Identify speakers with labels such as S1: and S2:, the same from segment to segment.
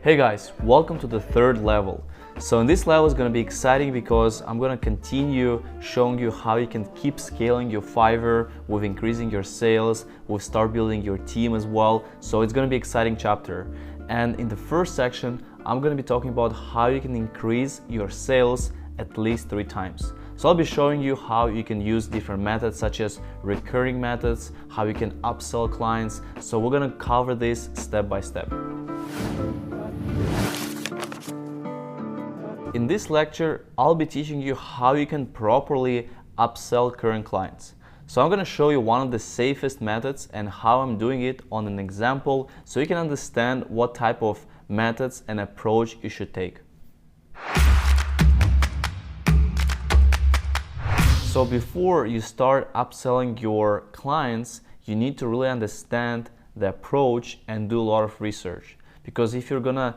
S1: Hey guys, welcome to the third level. So in this level is going to be exciting because I'm going to continue showing you how you can keep scaling your Fiverr with increasing your sales, with start building your team as well. So it's going to be an exciting chapter. And in the first section, I'm going to be talking about how you can increase your sales at least 3 times. So I'll be showing you how you can use different methods such as recurring methods, how you can upsell clients. So we're going to cover this step by step. In this lecture, I'll be teaching you how you can properly upsell current clients. So I'm going to show you one of the safest methods and how I'm doing it on an example so you can understand what type of methods and approach you should take. So before you start upselling your clients, you need to really understand the approach and do a lot of research. Because if you're gonna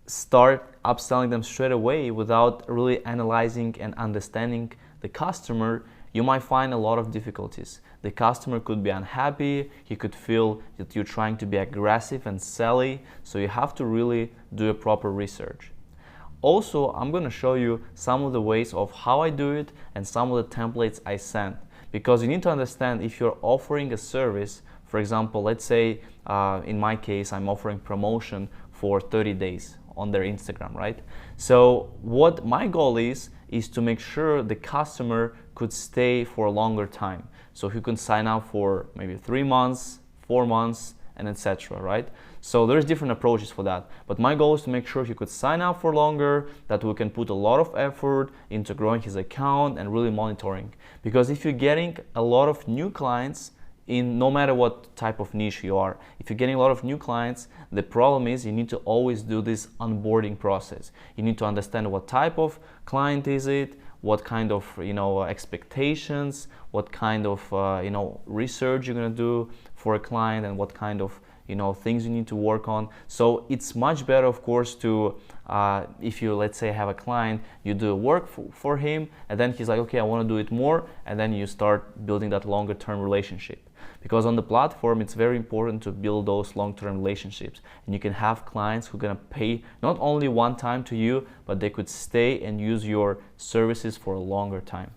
S1: start upselling them straight away without really analyzing and understanding the customer, you might find a lot of difficulties. The customer could be unhappy, he could feel that you're trying to be aggressive and selly, so you have to really do a proper research. Also, I'm going to show you some of the ways of how I do it and some of the templates I send, because you need to understand if you're offering a service. For example, let's say in my case I'm offering promotion for 30 days on their Instagram, right? So what my goal is to make sure the customer could stay for a longer time. So he can sign up for maybe 3 months, 4 months, and etc., right? So there's different approaches for that. But my goal is to make sure he could sign up for longer, that we can put a lot of effort into growing his account and really monitoring. Because if you're getting a lot of new clients, in no matter what type of niche you are, if you're getting a lot of new clients, the problem is you need to always do this onboarding process. You need to understand what type of client is it, what kind of expectations, what kind of research you're gonna do for a client, and what kind of things you need to work on. So it's much better, of course, to if you, let's say, have a client, you do work for him, and then he's like, okay, I want to do it more, and then you start building that longer term relationship. Because on the platform, it's very important to build those long-term relationships, and you can have clients who are gonna pay not only one time to you, but they could stay and use your services for a longer time.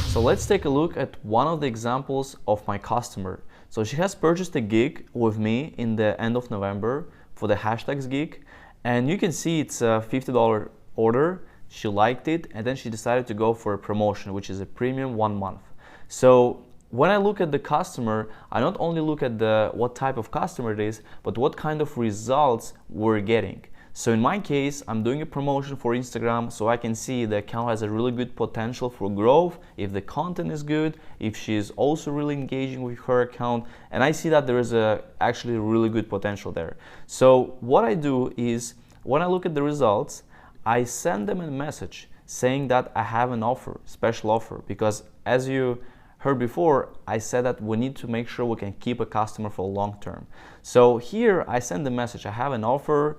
S1: So let's take a look at one of the examples of my customer. So she has purchased a gig with me in the end of November for the hashtags gig, and you can see it's a $50 order. She liked it, and then she decided to go for a promotion, which is a premium 1 month. So when I look at the customer, I not only look at what type of customer it is, but what kind of results we're getting. So in my case, I'm doing a promotion for Instagram, so I can see the account has a really good potential for growth, if the content is good, if she's also really engaging with her account, and I see that there is actually really good potential there. So what I do is, when I look at the results, I send them a message saying that I have an offer, special offer, because as you heard before, I said that we need to make sure we can keep a customer for long term. So here I send the message, I have an offer,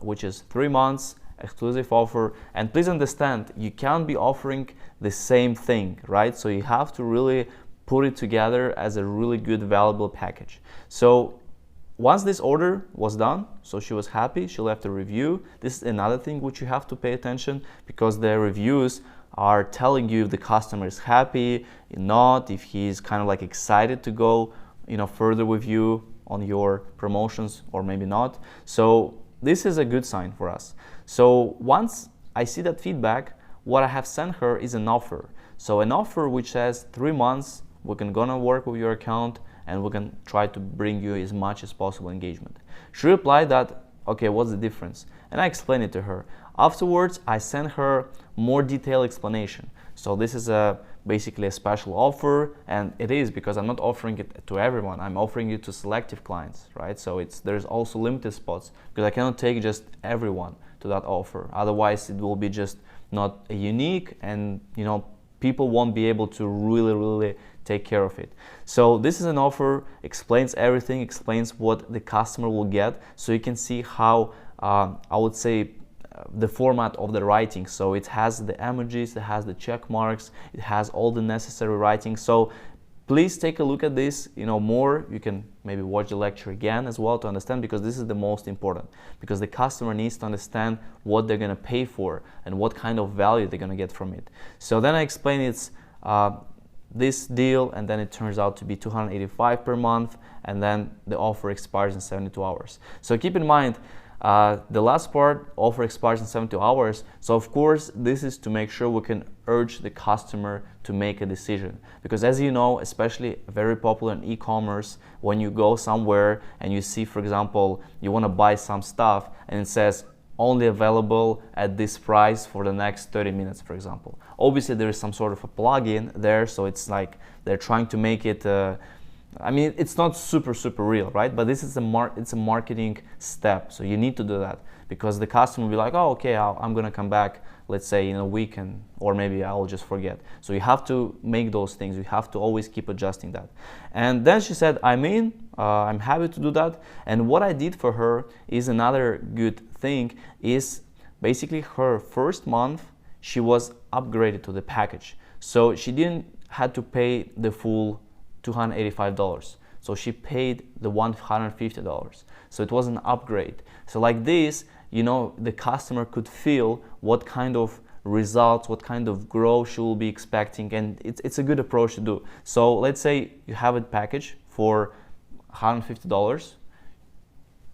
S1: which is 3 months, exclusive offer, and please understand, you can't be offering the same thing, right? So you have to really put it together as a really good, valuable package. So once this order was done, so she was happy, she left a review. This is another thing which you have to pay attention, because the reviews are telling you if the customer is happy, not, if he's kind of like excited to go further with you on your promotions, or maybe not. So this is a good sign for us. So once I see that feedback, what I have sent her is an offer. So an offer which says 3 months, we're gonna work with your account, and we can try to bring you as much as possible engagement. She replied that, okay, what's the difference? And I explained it to her. Afterwards, I sent her more detailed explanation. So this is basically a special offer, and it is because I'm not offering it to everyone. I'm offering it to selective clients, right? So there's also limited spots, because I cannot take just everyone to that offer. Otherwise, it will be just not unique, and people won't be able to really take care of it. So this is an offer, explains everything, explains what the customer will get, so you can see how I would say the format of the writing. So it has the emojis, it has the check marks, it has all the necessary writing. So Please take a look at this, more. You can maybe watch the lecture again as well to understand, because this is the most important, because the customer needs to understand what they're going to pay for and what kind of value they're going to get from it. So then I explain it's this deal, and then it turns out to be $285 per month, and then the offer expires in 72 hours. So keep in mind, the last part, offer expires in 72 hours. So of course, this is to make sure we can urge the customer to make a decision. Because as you know, especially very popular in e-commerce, when you go somewhere and you see, for example, you want to buy some stuff and it says only available at this price for the next 30 minutes, for example. Obviously, there is some sort of a plugin there, so it's like they're trying to make it I mean, it's not super real, right? But this is it's a marketing step, so you need to do that, because the customer will be like, oh, okay, I'm gonna come back, let's say in a week, or maybe I'll just forget. So you have to make those things. You have to always keep adjusting that. And then she said, I'm happy to do that. And what I did for her is another good thing, is basically her first month she was upgraded to the package, so she didn't had to pay the full $285. So she paid the $150. So it was an upgrade. So like this, the customer could feel what kind of results, what kind of growth she will be expecting, and it's a good approach to do. So let's say you have a package for $150.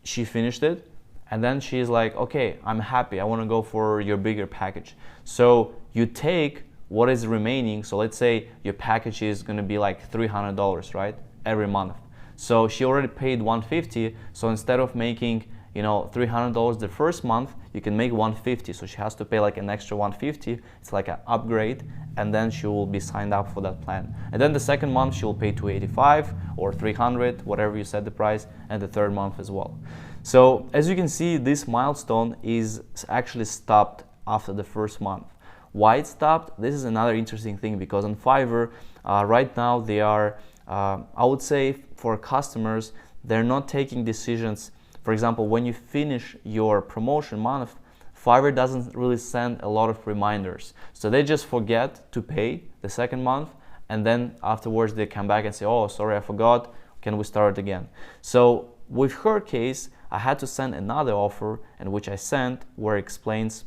S1: She finished it, and then she's like, okay, I'm happy, I want to go for your bigger package. So you take what is remaining. So let's say your package is going to be like $300, right, every month. So she already paid $150. So instead of making $300 the first month, you can make $150. So she has to pay like an extra $150. It's like an upgrade, and then she will be signed up for that plan. And then the second month she will pay $285 or $300, whatever you set the price, and the third month as well. So as you can see, this milestone is actually stopped after the first month. Why it stopped? This is another interesting thing, because on Fiverr right now they are, I would say for customers, they're not taking decisions. For example, when you finish your promotion month, Fiverr doesn't really send a lot of reminders. So they just forget to pay the second month, and then afterwards they come back and say, oh, sorry, I forgot, can we start again? So with her case, I had to send another offer, and which I sent, where it explains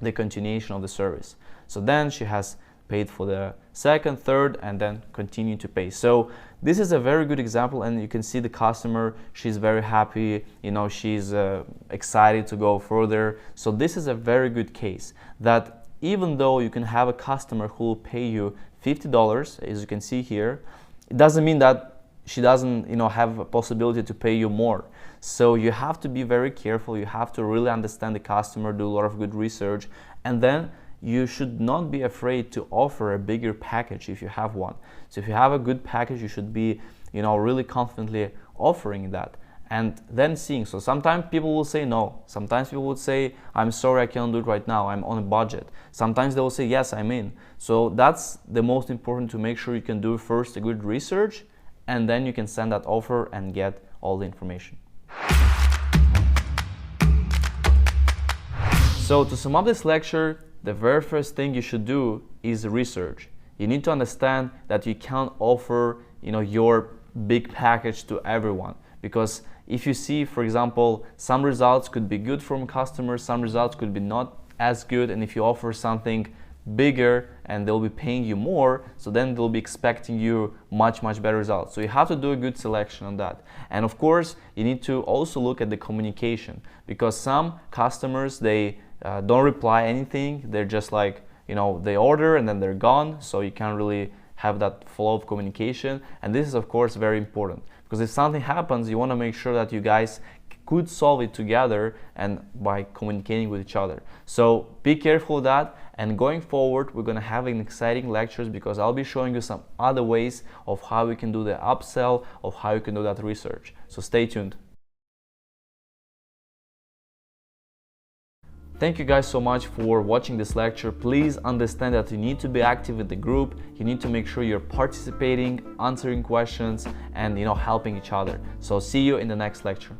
S1: the continuation of the service. So then she has paid for the second, third, and then continue to pay. So this is a very good example, and you can see the customer, she's very happy, she's excited to go further. So this is a very good case, that even though you can have a customer who will pay you $50, as you can see here, it doesn't mean that she doesn't have a possibility to pay you more. So you have to be very careful. You have to really understand the customer, do a lot of good research, and then you should not be afraid to offer a bigger package if you have one. So if you have a good package, you should be really confidently offering that, and then seeing. So sometimes people will say no. Sometimes people would say, I'm sorry, I can't do it right now, I'm on a budget. Sometimes they will say, yes, I'm in. So that's the most important, to make sure you can do first a good research, and then you can send that offer and get all the information. So to sum up this lecture, the very first thing you should do is research. You need to understand that you can't offer your big package to everyone, because if you see, for example, some results could be good from customers, some results could be not as good, and if you offer something bigger and they'll be paying you more, so then they'll be expecting you much better results. So you have to do a good selection on that. And of course, you need to also look at the communication, because some customers, they don't reply anything. They're just like, they order and then they're gone, so you can't really have that flow of communication. And this is of course very important, because if something happens, you want to make sure that you guys could solve it together and by communicating with each other. So be careful of that, and going forward we're going to have exciting lectures, because I'll be showing you some other ways of how we can do the upsell, of how you can do that research. So stay tuned. Thank you guys so much for watching this lecture. Please understand that you need to be active with the group. You need to make sure you're participating, answering questions, and helping each other. So see you in the next lecture.